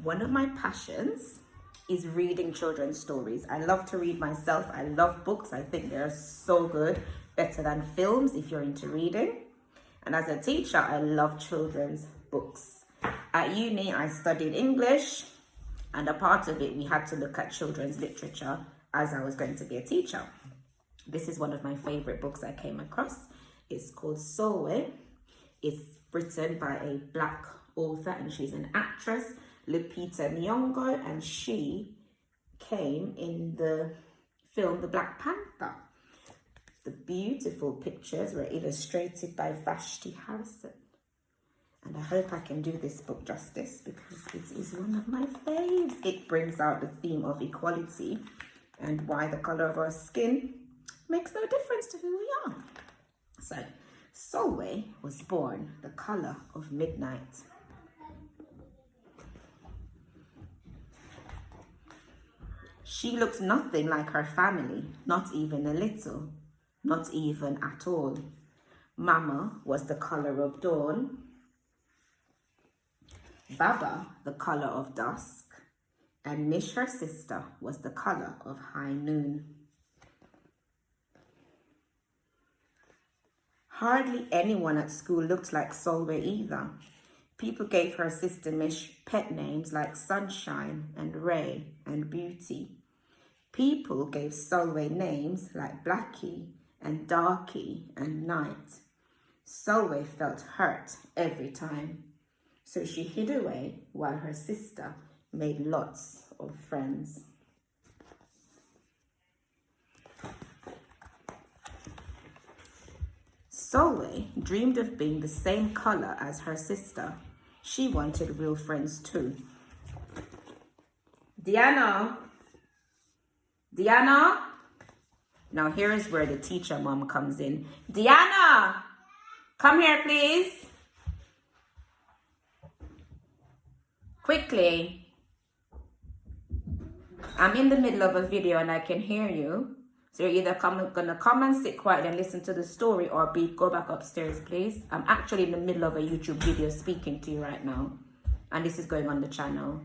One of my passions is reading children's stories. I love to read myself. I love books. I think they're so good, better than films if you're into reading. And as a teacher, I love children's books. At uni, I studied English, and a part of it, we had to look at children's literature as I was going to be a teacher. This is one of my favorite books I came across. It's called Sulwe. It's written by a Black author, and she's an actress, Lupita Nyong'o, and she came in the film The Black Panther. The beautiful pictures were illustrated by Vashti Harrison. And I hope I can do this book justice because it is one of my faves. It brings out the theme of equality and why the color of our skin makes no difference to who we are. So, Sulwe was born the color of midnight. She looked nothing like her family, not even a little, not even at all. Mama was the color of dawn, Baba the color of dusk, and Mish, her sister, was the color of high noon. Hardly anyone at school looked like Sulwe either. People gave her sister Mish pet names like Sunshine and Ray and Beauty. People gave Sulwe names like Blackie and Darky and Night. Sulwe felt hurt every time, so she hid away while her sister made lots of friends. Sulwe dreamed of being the same color as her sister. She wanted real friends too. Diana? Now here is where the teacher mom comes in. Diana, come here please. Quickly. I'm in the middle of a video and I can hear you. So you're either gonna come and sit quiet and listen to the story, or go back upstairs, please. I'm actually in the middle of a YouTube video speaking to you right now. And this is going on the channel.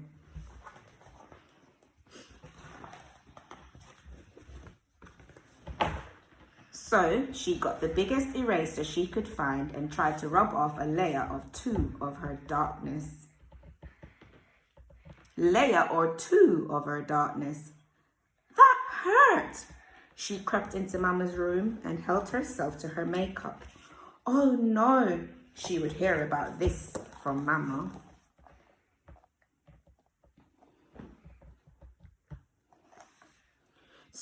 So she got the biggest eraser she could find and tried to rub off a layer or two of her darkness. That hurt! She crept into Mama's room and helped herself to her makeup. Oh no, she would hear about this from Mama.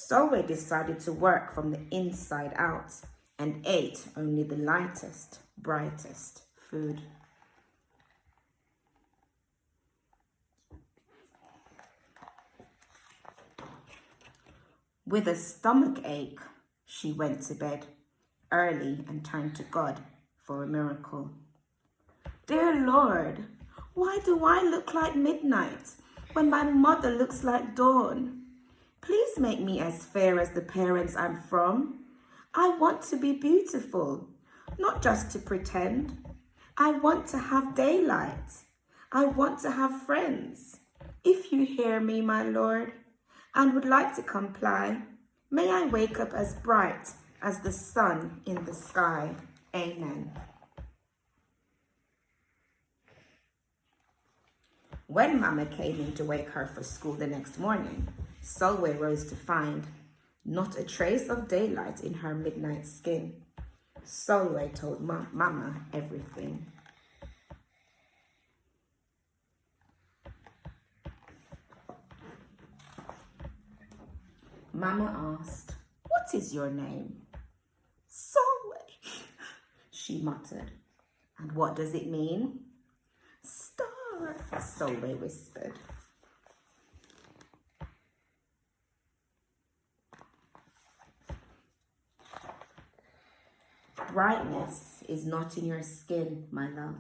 Sulwe decided to work from the inside out and ate only the lightest, brightest food. With a stomach ache, she went to bed early and turned to God for a miracle. Dear Lord, why do I look like midnight when my mother looks like dawn? Please make me as fair as the parents I'm from. I want to be beautiful, not just to pretend. I want to have daylight. I want to have friends. If you hear me, my Lord, and would like to comply, may I wake up as bright as the sun in the sky. Amen. When Mama came in to wake her for school the next morning, Sulwe rose to find not a trace of daylight in her midnight skin. Sulwe told Mama everything. Mama asked, "What is your name?" "Sulwe," she muttered. "And what does it mean?" "Star," Sulwe whispered. Brightness is not in your skin, my love.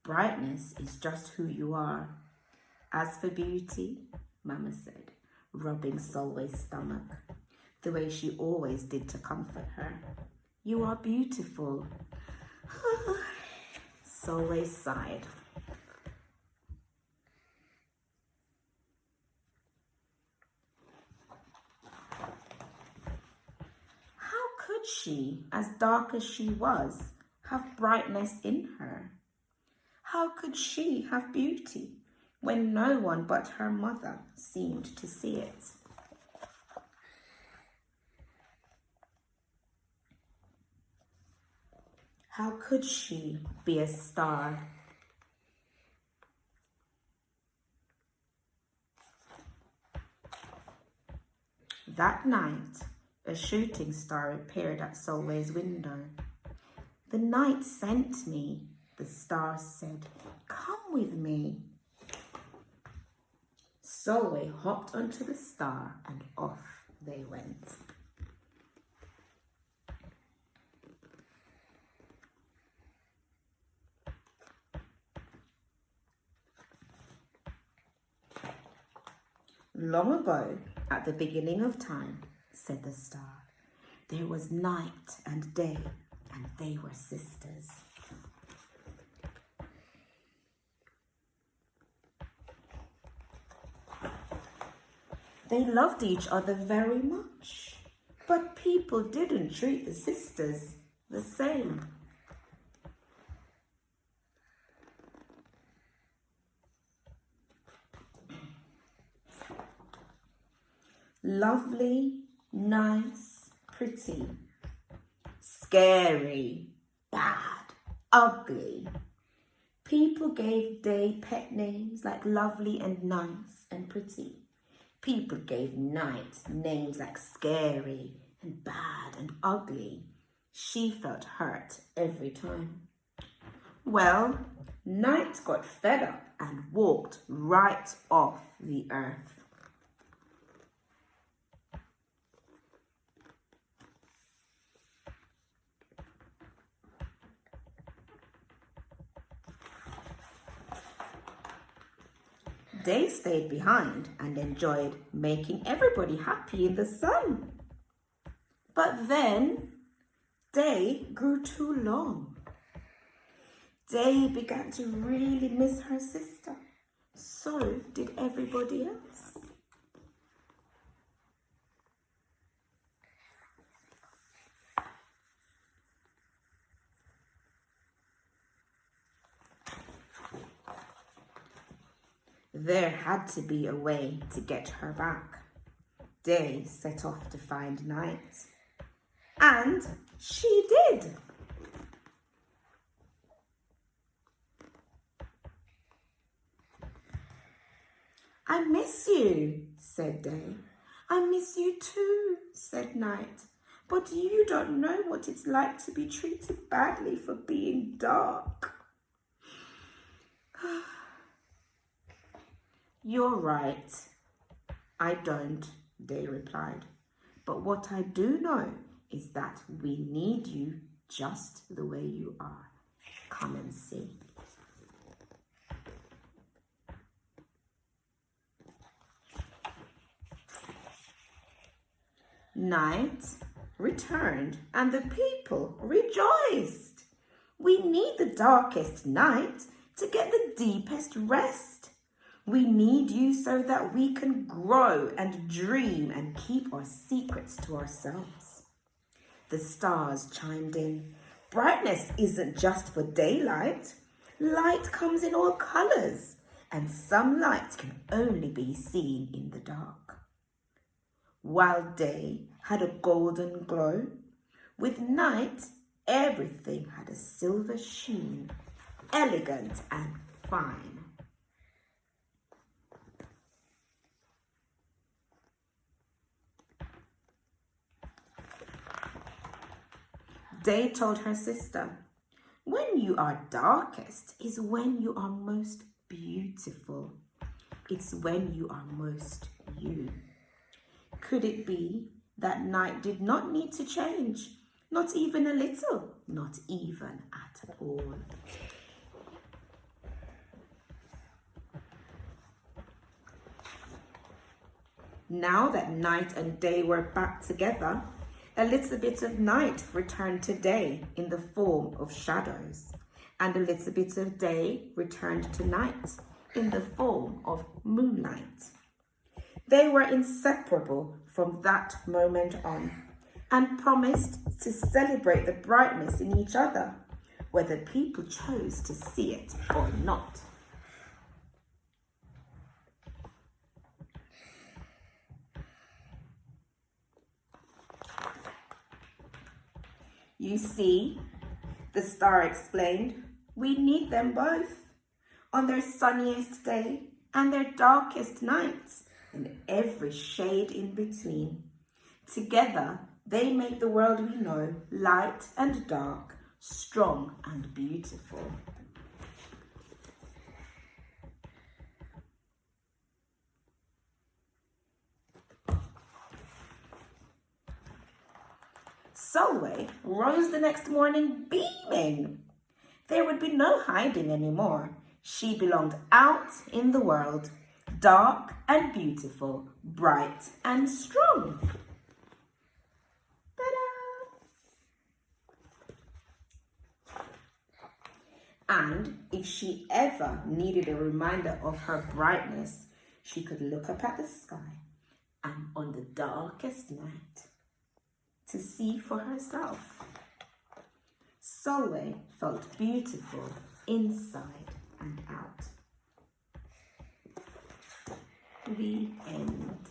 Brightness is just who you are. As for beauty, Mama said, rubbing Sulwe's stomach, the way she always did to comfort her. You are beautiful. Sulwe sighed. could she, as dark as she was, have brightness in her? How could she have beauty when no one but her mother seemed to see it? How could she be a star? That night, a shooting star appeared at Sulwe's window. "The night sent me," the star said. "Come with me." Sulwe hopped onto the star and off they went. "Long ago, at the beginning of time," said the star, "there was night and day, and they were sisters." They loved each other very much, but people didn't treat the sisters the same. Lovely, nice, pretty, scary, bad, ugly. People gave Day pet names like lovely and nice and pretty. People gave Night names like scary and bad and ugly. She felt hurt every time. Well, Night got fed up and walked right off the earth. Day stayed behind and enjoyed making everybody happy in the sun. But then Day grew too long. Day began to really miss her sister. So did everybody else. There had to be a way to get her back. Day set off to find Night. And she did. "I miss you," said Day. "I miss you too," said Night. "But you don't know what it's like to be treated badly for being dark." "You're right. I don't," Day replied. "But what I do know is that we need you just the way you are. Come and see." Night returned and the people rejoiced. "We need the darkest night to get the deepest rest. We need you so that we can grow and dream and keep our secrets to ourselves." The stars chimed in. "Brightness isn't just for daylight. Light comes in all colors, and some light can only be seen in the dark." While Day had a golden glow, with Night everything had a silver sheen, elegant and fine. Day told her sister, "When you are darkest is when you are most beautiful. It's when you are most you." Could it be that Night did not need to change? Not even a little, not even at all. Now that Night and Day were back together, a little bit of night returned to Day in the form of shadows, and a little bit of day returned to night in the form of moonlight. They were inseparable from that moment on, and promised to celebrate the brightness in each other, whether people chose to see it or not. You see, the star explained, we need them both on their sunniest day and their darkest nights, and every shade in between. Together, they make the world we know light and dark, strong and beautiful. Sulwe rose the next morning beaming. There would be no hiding anymore. She belonged out in the world, dark and beautiful, bright and strong. Ta-da! And if she ever needed a reminder of her brightness, she could look up at the sky and on the darkest night to see for herself. Sulwe felt beautiful inside and out. The end.